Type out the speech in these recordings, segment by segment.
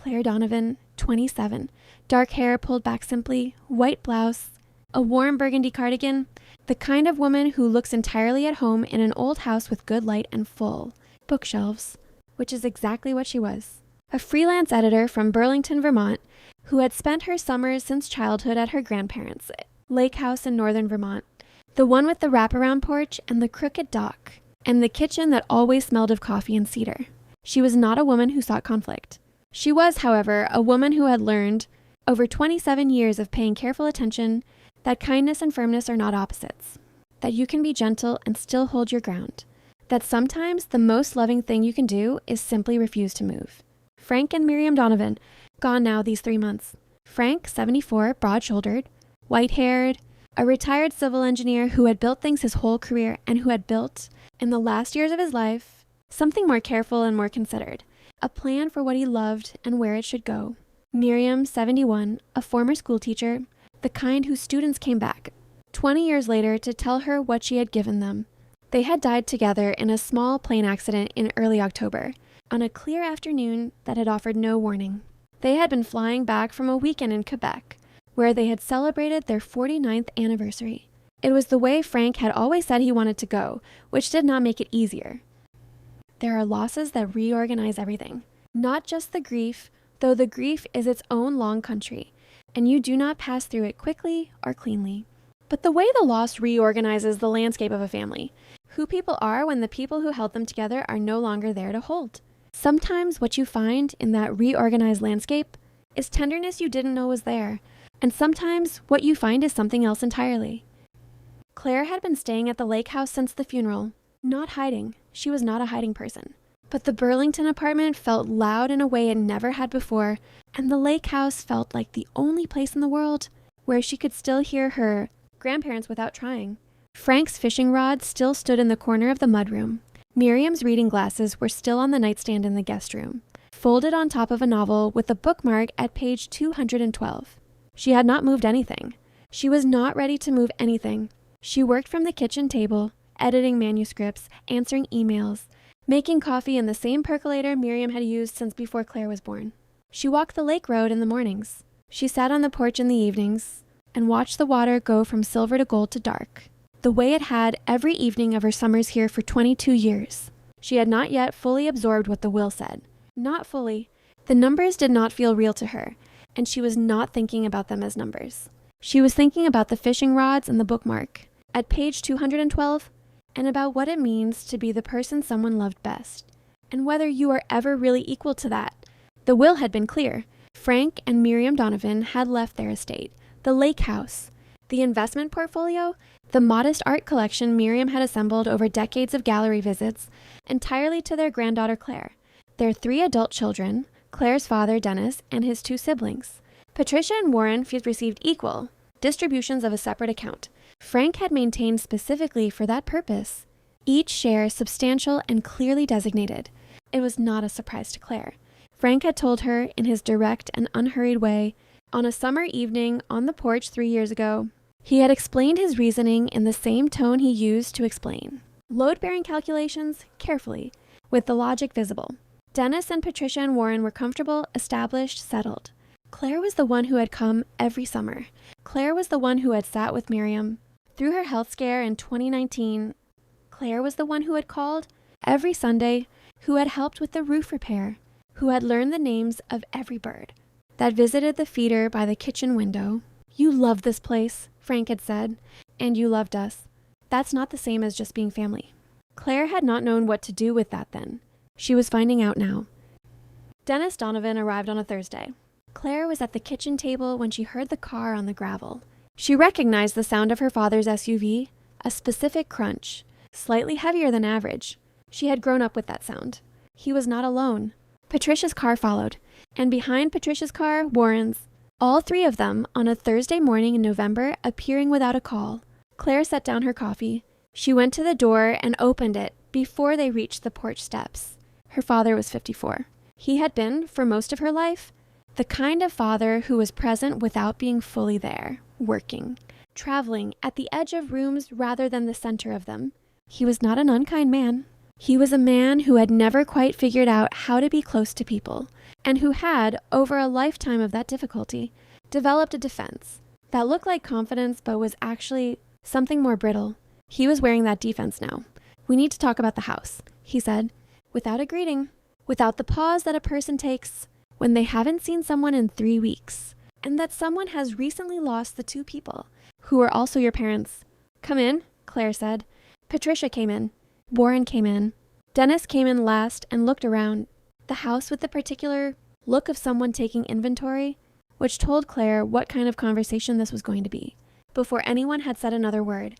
Claire Donovan, 27, dark hair pulled back simply, white blouse, a warm burgundy cardigan, the kind of woman who looks entirely at home in an old house with good light and full bookshelves, which is exactly what she was. A freelance editor from Burlington, Vermont, who had spent her summers since childhood at her grandparents' lake house in northern Vermont, the one with the wraparound porch and the crooked dock, and the kitchen that always smelled of coffee and cedar. She was not a woman who sought conflict. She was, however, a woman who had learned, over 27 years of paying careful attention, that kindness and firmness are not opposites, that you can be gentle and still hold your ground, that sometimes the most loving thing you can do is simply refuse to move. Frank and Miriam Donovan, gone now these 3 months. Frank, 74, broad-shouldered, white-haired, a retired civil engineer who had built things his whole career and who had built, in the last years of his life, something more careful and more considered, a plan for what he loved and where it should go. Miriam, 71, a former schoolteacher, the kind whose students came back 20 years later to tell her what she had given them. They had died together in a small plane accident in early October, on a clear afternoon that had offered no warning. They had been flying back from a weekend in Quebec, where they had celebrated their 49th anniversary. It was the way Frank had always said he wanted to go, which did not make it easier. There are losses that reorganize everything, not just the grief, though the grief is its own long country, and you do not pass through it quickly or cleanly. But the way the loss reorganizes the landscape of a family, who people are when the people who held them together are no longer there to hold. Sometimes what you find in that reorganized landscape is tenderness you didn't know was there, and sometimes what you find is something else entirely. Claire had been staying at the lake house since the funeral, not hiding. She was not a hiding person. But the Burlington apartment felt loud in a way it never had before, and the lake house felt like the only place in the world where she could still hear her grandparents without trying. Frank's fishing rod still stood in the corner of the mudroom. Miriam's reading glasses were still on the nightstand in the guest room, folded on top of a novel with a bookmark at page 212. She had not moved anything. She was not ready to move anything. She worked from the kitchen table, editing manuscripts, answering emails, making coffee in the same percolator Miriam had used since before Claire was born. She walked the lake road in the mornings. She sat on the porch in the evenings and watched the water go from silver to gold to dark, the way it had every evening of her summers here for 22 years. She had not yet fully absorbed what the will said. Not fully. The numbers did not feel real to her, and she was not thinking about them as numbers. She was thinking about the fishing rods and the bookmark at page 212, and about what it means to be the person someone loved best, and whether you are ever really equal to that. The will had been clear. Frank and Miriam Donovan had left their estate, the lake house, the investment portfolio, the modest art collection Miriam had assembled over decades of gallery visits, entirely to their granddaughter Claire, their 3 adult children, Claire's father Dennis, and his 2 siblings. Patricia and Warren received equal distributions of a separate account. Frank had maintained specifically for that purpose, each share substantial and clearly designated. It was not a surprise to Claire. Frank had told her in his direct and unhurried way, on a summer evening on the porch 3 years ago. He had explained his reasoning in the same tone he used to explain load-bearing calculations carefully, with the logic visible. Dennis and Patricia and Warren were comfortable, established, settled. Claire was the one who had come every summer. Claire was the one who had sat with Miriam through her health scare in 2019. Claire was the one who had called every Sunday, who had helped with the roof repair, who had learned the names of every bird that visited the feeder by the kitchen window. "You love this place," Frank had said, "and you loved us. That's not the same as just being family." Claire had not known what to do with that then. She was finding out now. Dennis Donovan arrived on a Thursday. Claire was at the kitchen table when she heard the car on the gravel. She recognized the sound of her father's SUV, a specific crunch, slightly heavier than average. She had grown up with that sound. He was not alone. Patricia's car followed, and behind Patricia's car, Warren's. All 3 of them on a Thursday morning in November appearing without a call. Claire set down her coffee. She went to the door and opened it before they reached the porch steps. Her father was 54. He had been, for most of her life, the kind of father who was present without being fully there, working, traveling at the edge of rooms rather than the center of them. He was not an unkind man. He was a man who had never quite figured out how to be close to people, and who had, over a lifetime of that difficulty, developed a defense that looked like confidence but was actually something more brittle. He was wearing that defense now. "We need to talk about the house," he said, without a greeting, without the pause that a person takes when they haven't seen someone in 3 weeks, and that someone has recently lost the 2 people who were also your parents. "Come in," Claire said. Patricia came in. Warren came in. Dennis came in last and looked around the house with the particular look of someone taking inventory, which told Claire what kind of conversation this was going to be. Before anyone had said another word,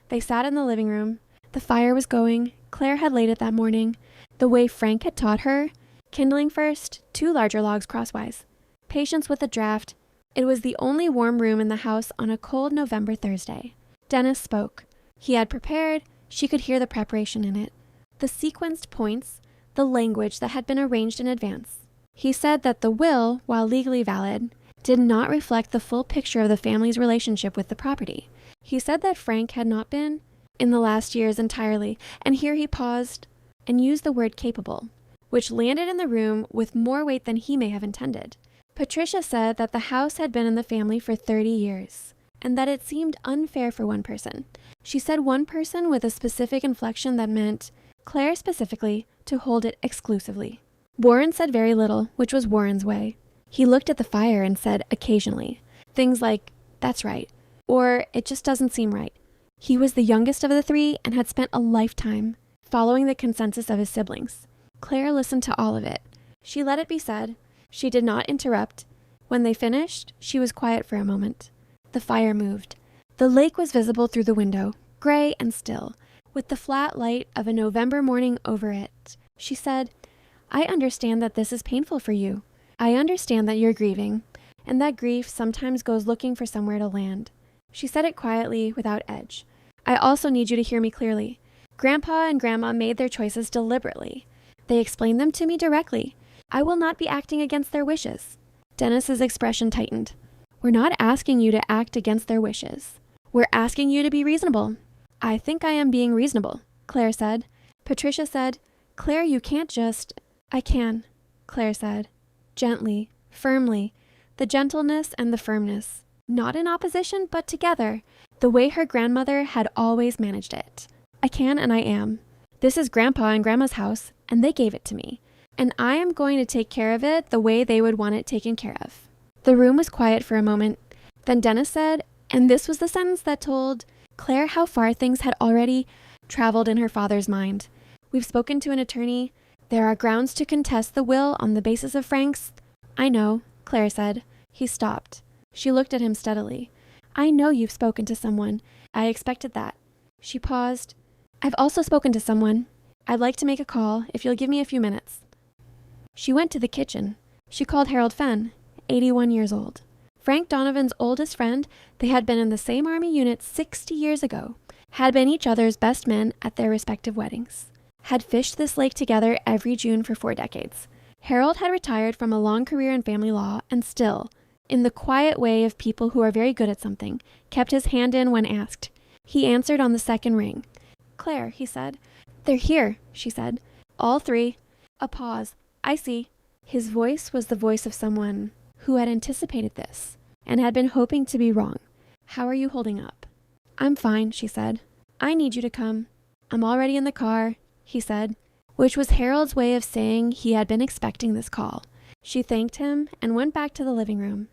they sat in the living room. The fire was going. Claire had laid it that morning, the way Frank had taught her, kindling first, 2 larger logs crosswise. Patience with the draft. It was the only warm room in the house on a cold November Thursday. Dennis spoke. He had prepared. She could hear the preparation in it, the sequenced points, the language that had been arranged in advance. He said that the will, while legally valid, did not reflect the full picture of the family's relationship with the property. He said that Frank had not been, in the last years entirely, and here he paused and used the word capable, which landed in the room with more weight than he may have intended. Patricia said that the house had been in the family for 30 years, and that it seemed unfair for one person. She said one person with a specific inflection that meant, Claire specifically, to hold it exclusively. Warren said very little, which was Warren's way. He looked at the fire and said occasionally things like, "That's right," or "It just doesn't seem right." He was the youngest of the 3 and had spent a lifetime following the consensus of his siblings. Claire listened to all of it. She let it be said. She did not interrupt. When they finished, she was quiet for a moment. The fire moved. The lake was visible through the window, gray and still, with the flat light of a November morning over it. She said, "I understand that this is painful for you. I understand that you're grieving, and that grief sometimes goes looking for somewhere to land." She said it quietly, without edge. "I also need you to hear me clearly. Grandpa and Grandma made their choices deliberately. They explained them to me directly. I will not be acting against their wishes." Dennis's expression tightened. "We're not asking you to act against their wishes. We're asking you to be reasonable." "I think I am being reasonable," Claire said. Patricia said, "Claire, you can't just—" "I can," Claire said, gently, firmly, the gentleness and the firmness, not in opposition, but together, the way her grandmother had always managed it. "I can and I am. This is Grandpa and Grandma's house, and they gave it to me, and I am going to take care of it the way they would want it taken care of." The room was quiet for a moment. Then Dennis said, and this was the sentence that told Claire how far things had already traveled in her father's mind. "We've spoken to an attorney. There are grounds to contest the will on the basis of Frank's—" "I know," Claire said. He stopped. She looked at him steadily. "I know you've spoken to someone. I expected that." She paused. "I've also spoken to someone. I'd like to make a call, if you'll give me a few minutes." She went to the kitchen. She called Harold Fenn, 81 years old. Frank Donovan's oldest friend. They had been in the same Army unit 60 years ago, had been each other's best men at their respective weddings, had fished this lake together every June for 4 decades. Harold had retired from a long career in family law and still, in the quiet way of people who are very good at something, kept his hand in when asked. He answered on the second ring. "Claire," he said. "They're here," she said. "All 3. A pause. "I see." His voice was the voice of someone who had anticipated this and had been hoping to be wrong. "How are you holding up?" "I'm fine," she said. "I need you to come." "I'm already in the car," he said, which was Harold's way of saying he had been expecting this call. She thanked him and went back to the living room.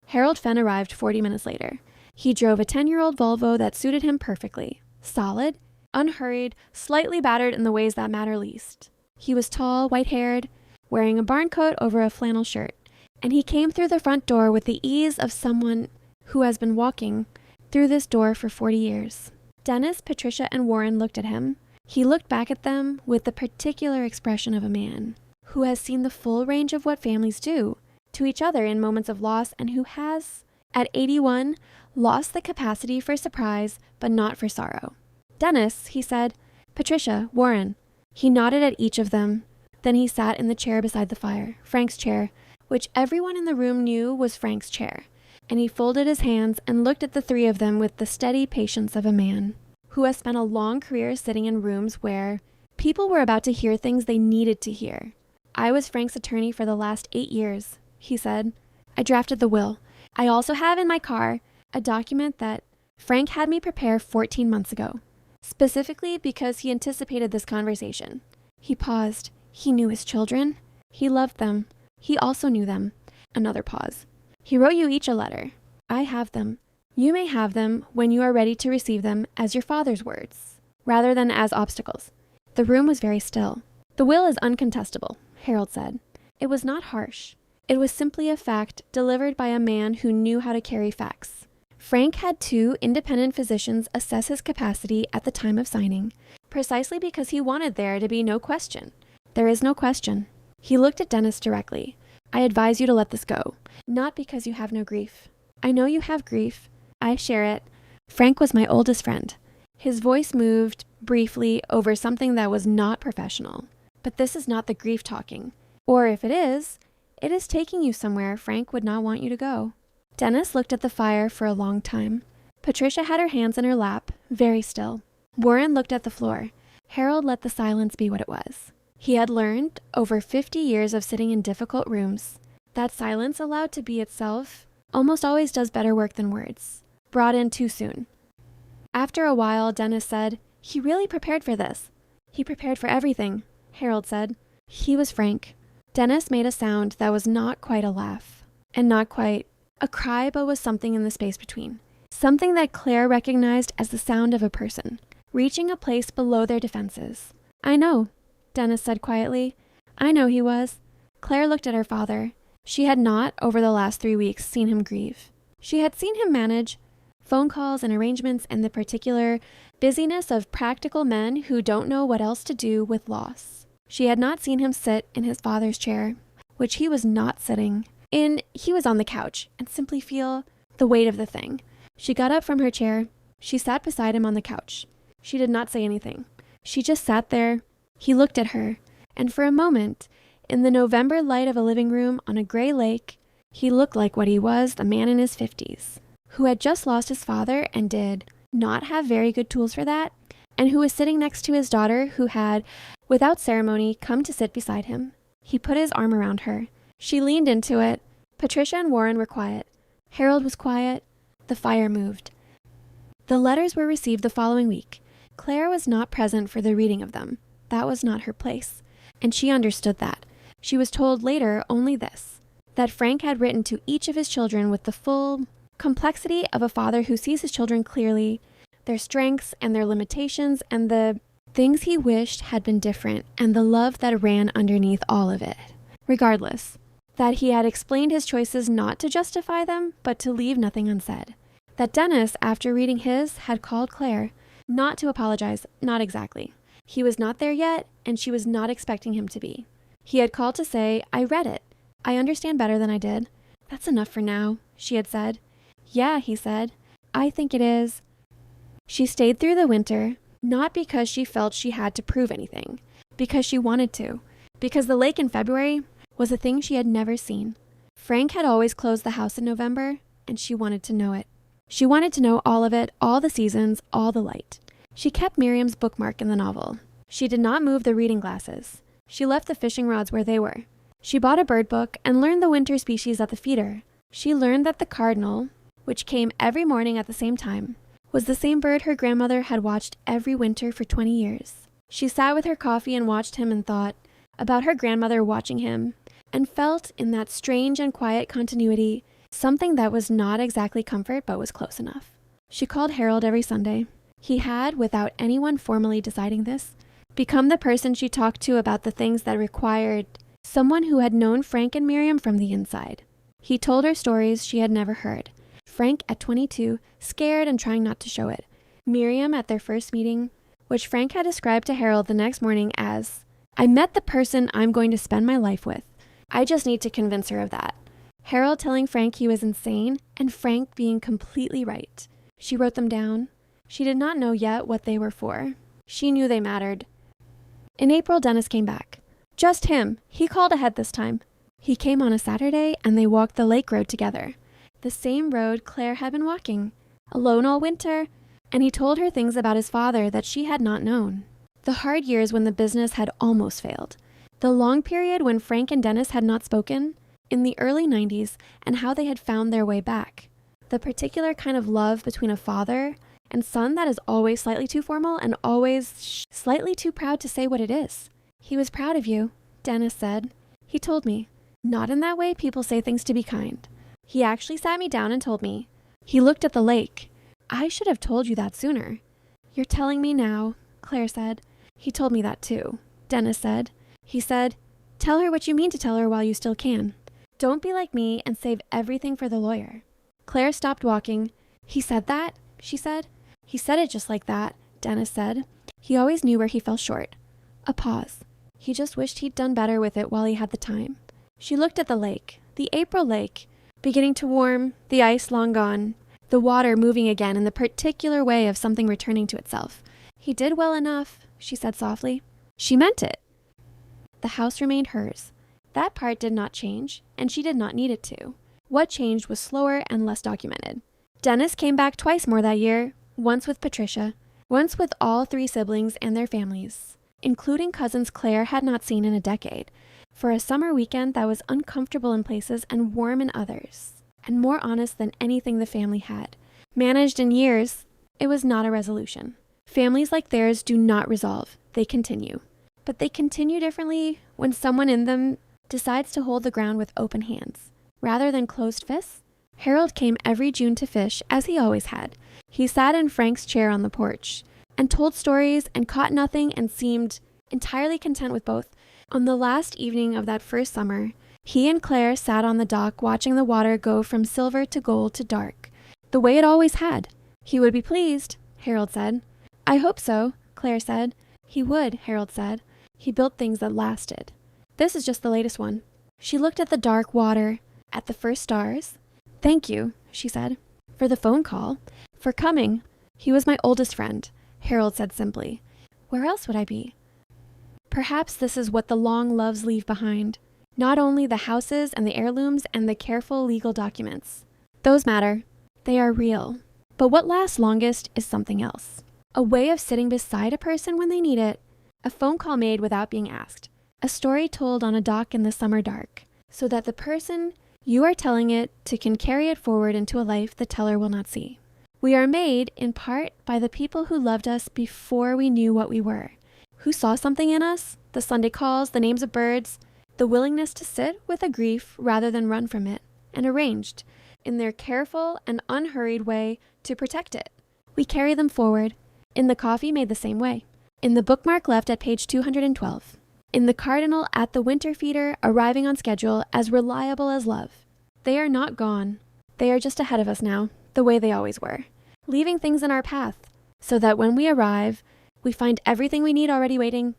Harold Fenn arrived 40 minutes later. He drove a 10-year-old Volvo that suited him perfectly. Solid, unhurried, slightly battered in the ways that matter least. He was tall, white-haired, wearing a barn coat over a flannel shirt, and he came through the front door with the ease of someone who has been walking through this door for 40 years. Dennis, Patricia, and Warren looked at him. He looked back at them with the particular expression of a man who has seen the full range of what families do to each other in moments of loss and who has, at 81, lost the capacity for surprise but not for sorrow. "Dennis," he said. "Patricia, Warren." He nodded at each of them. Then he sat in the chair beside the fire, Frank's chair, which everyone in the room knew was Frank's chair, and he folded his hands and looked at the 3 of them with the steady patience of a man who has spent a long career sitting in rooms where people were about to hear things they needed to hear. I was Frank's attorney for the last 8 years, he said. I drafted the will. I also have in my car a document that Frank had me prepare 14 months ago, specifically because he anticipated this conversation. He paused. He knew his children. He loved them. He also knew them. Another pause. He wrote you each a letter. I have them. You may have them when you are ready to receive them as your father's words, rather than as obstacles. The room was very still. The will is uncontestable, Harold said. It was not harsh. It was simply a fact delivered by a man who knew how to carry facts. Frank had 2 independent physicians assess his capacity at the time of signing, precisely because he wanted there to be no question. There is no question. He looked at Dennis directly. I advise you to let this go, not because you have no grief. I know you have grief. I share it. Frank was my oldest friend. His voice moved briefly over something that was not professional. But this is not the grief talking. Or if it is taking you somewhere Frank would not want you to go. Dennis looked at the fire for a long time. Patricia had her hands in her lap, very still. Warren looked at the floor. Harold let the silence be what it was. He had learned, over 50 years of sitting in difficult rooms, that silence allowed to be itself almost always does better work than words, brought in too soon. After a while, Dennis said, he really prepared for this. He prepared for everything, Harold said. He was Frank. Dennis made a sound that was not quite a laugh, and not quite a cry, but was something in the space between. Something that Claire recognized as the sound of a person, reaching a place below their defenses. I know, Dennis said quietly. I know he was. Claire looked at her father. She had not, over the last 3 weeks, seen him grieve. She had seen him manage phone calls and arrangements and the particular busyness of practical men who don't know what else to do with loss. She had not seen him sit in his father's chair, which he was not sitting in. He was on the couch, and simply feel the weight of the thing. She got up from her chair. She sat beside him on the couch. She did not say anything. She just sat there. He looked at her, and for a moment, in the November light of a living room on a gray lake, he looked like what he was, a man in his 50s, who had just lost his father and did not have very good tools for that, and who was sitting next to his daughter who had, without ceremony, come to sit beside him. He put his arm around her. She leaned into it. Patricia and Warren were quiet. Harold was quiet. The fire moved. The letters were received the following week. Claire was not present for the reading of them. That was not her place, and she understood that. She was told later only this, that Frank had written to each of his children with the full complexity of a father who sees his children clearly, their strengths and their limitations and the things he wished had been different, and the love that ran underneath all of it. Regardless, that he had explained his choices not to justify them, but to leave nothing unsaid. That Dennis, after reading his, had called Claire, not to apologize, not exactly. He was not there yet, and she was not expecting him to be. He had called to say, I read it. I understand better than I did. That's enough for now, she had said. Yeah, he said. I think it is. She stayed through the winter, not because she felt she had to prove anything, because she wanted to, because the lake in February was a thing she had never seen. Frank had always closed the house in November, and she wanted to know it. She wanted to know all of it, all the seasons, all the light. She kept Miriam's bookmark in the novel. She did not move the reading glasses. She left the fishing rods where they were. She bought a bird book and learned the winter species at the feeder. She learned that the cardinal, which came every morning at the same time, was the same bird her grandmother had watched every winter for 20 years. She sat with her coffee and watched him and thought about her grandmother watching him, and felt in that strange and quiet continuity something that was not exactly comfort but was close enough. She called Harold every Sunday. He had, without anyone formally deciding this, become the person she talked to about the things that required someone who had known Frank and Miriam from the inside. He told her stories she had never heard. Frank at 22, scared and trying not to show it. Miriam at their first meeting, which Frank had described to Harold the next morning as, I met the person I'm going to spend my life with. I just need to convince her of that. Harold telling Frank he was insane, and Frank being completely right. She wrote them down. She did not know yet what they were for. She knew they mattered. In April, Dennis came back. Just him. He called ahead this time. He came on a Saturday, and they walked the lake road together. The same road Claire had been walking, alone all winter, and he told her things about his father that she had not known. The hard years when the business had almost failed. The long period when Frank and Dennis had not spoken, in the early 90s, and how they had found their way back. The particular kind of love between a father and son that is always slightly too formal and always slightly too proud to say what it is. He was proud of you, Dennis said. He told me. Not in that way people say things to be kind. He actually sat me down and told me. He looked at the lake. I should have told you that sooner. You're telling me now, Claire said. He told me that too, Dennis said. He said, tell her what you mean to tell her while you still can. Don't be like me and save everything for the lawyer. Claire stopped walking. He said that, she said. He said it just like that, Dennis said. He always knew where he fell short. A pause. He just wished he'd done better with it while he had the time. She looked at the lake, the April lake, beginning to warm, the ice long gone, the water moving again in the particular way of something returning to itself. He did well enough, she said softly. She meant it. The house remained hers. That part did not change, and she did not need it to. What changed was slower and less documented. Dennis came back twice more that year, once with Patricia, once with all 3 siblings and their families, including cousins Claire had not seen in a decade, for a summer weekend that was uncomfortable in places and warm in others, and more honest than anything the family had. Managed in years, it was not a resolution. Families like theirs do not resolve, they continue. But they continue differently when someone in them decides to hold the ground with open hands, rather than closed fists. Harold came every June to fish, as he always had. He sat in Frank's chair on the porch, and told stories and caught nothing and seemed entirely content with both. On the last evening of that first summer, he and Claire sat on the dock watching the water go from silver to gold to dark, the way it always had. He would be pleased, Harold said. I hope so, Claire said. He would, Harold said. He built things that lasted. This is just the latest one. She looked at the dark water, at the first stars. Thank you, she said, for the phone call, for coming. He was my oldest friend, Harold said simply. Where else would I be? Perhaps this is what the long loves leave behind. Not only the houses and the heirlooms and the careful legal documents. Those matter. They are real. But what lasts longest is something else. A way of sitting beside a person when they need it. A phone call made without being asked. A story told on a dock in the summer dark, so that the person you are telling it to can carry it forward into a life the teller will not see. We are made, in part, by the people who loved us before we knew what we were, who saw something in us, the Sunday calls, the names of birds, the willingness to sit with a grief rather than run from it, and arranged, in their careful and unhurried way, to protect it. We carry them forward, in the coffee made the same way, in the bookmark left at page 212, in the cardinal at the winter feeder arriving on schedule as reliable as love. They are not gone. They are just ahead of us now, the way they always were, leaving things in our path, so that when we arrive, we find everything we need already waiting,